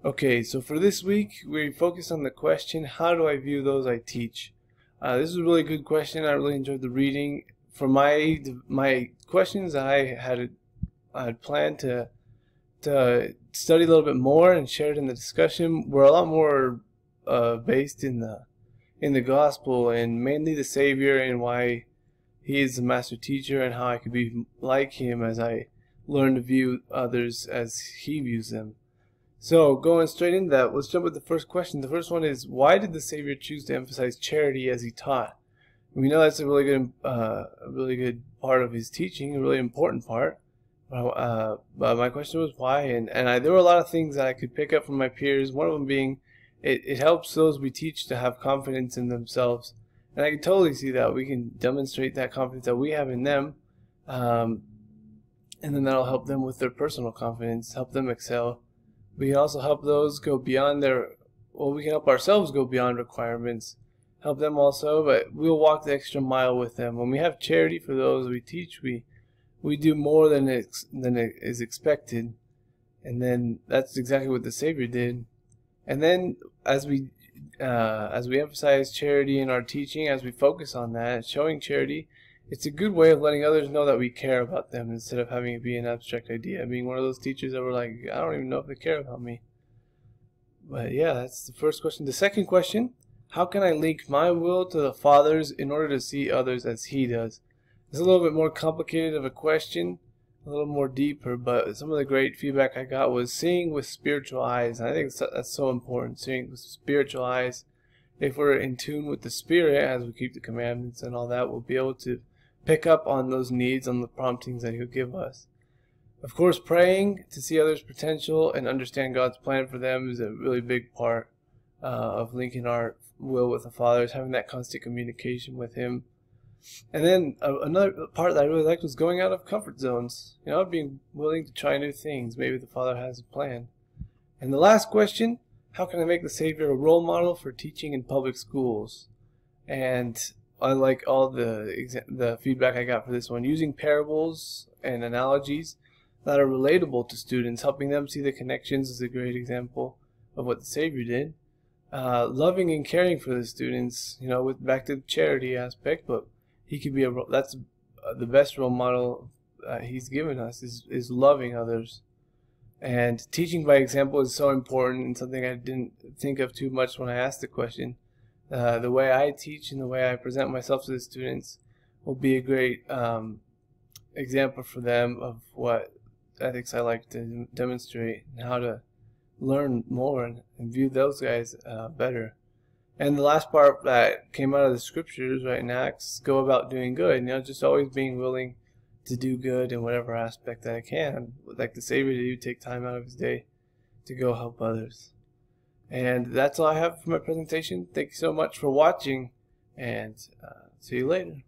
Okay, so for this week, we focused on the question, how do I view those I teach? This is a really good question. I really enjoyed the reading. For my questions, I had planned to study a little bit more and share it in the discussion. We're a lot more based in the gospel and mainly the Savior and why He is the master teacher and how I could be like Him as I learn to view others as He views them. So going straight into that, let's jump with the first question. The first one is, why did the Savior choose to emphasize charity as He taught? We know that's a really good part of His teaching, a really important part. But my question was why, and there were a lot of things that I could pick up from my peers. One of them being, it helps those we teach to have confidence in themselves, and I can totally see that. We can demonstrate that confidence that we have in them, and then that'll help them with their personal confidence, help them excel. We can also help those go beyond we can help ourselves go beyond requirements, help them also, but we'll walk the extra mile with them. When we have charity for those we teach, we do more than is expected, and then that's exactly what the Savior did. And then as we emphasize charity in our teaching, as we focus on that, showing charity, it's a good way of letting others know that we care about them instead of having it be an abstract idea, being one of those teachers that were like, I don't even know if they care about me. But yeah, that's the first question. The second question, how can I link my will to the Father's in order to see others as He does? It's a little bit more complicated of a question, a little more deeper, but some of the great feedback I got was seeing with spiritual eyes. And I think that's so important, seeing with spiritual eyes. If we're in tune with the Spirit as we keep the commandments and all that, we'll be able to pick up on those needs, on the promptings that He'll give us. Of course, praying to see others' potential and understand God's plan for them is a really big part of linking our will with the Father, is having that constant communication with Him. And then another part that I really liked was going out of comfort zones, being willing to try new things. Maybe the Father has a plan. And the last question, how can I make the Savior a role model for teaching in public schools? And I like all the feedback I got for this one. Using parables and analogies that are relatable to students, helping them see the connections is a great example of what the Savior did. Loving and caring for the students, with back to the charity aspect, but He could be that's the best role model He's given us is loving others. And teaching by example is so important, and something I didn't think of too much when I asked the question. The way I teach and the way I present myself to the students will be a great example for them of what ethics I like to demonstrate and how to learn more and view those guys better. And the last part that came out of the scriptures, right in Acts, go about doing good. Just always being willing to do good in whatever aspect that I can. Like the Savior did, take time out of His day to go help others. And that's all I have for my presentation. Thank you so much for watching, and see you later.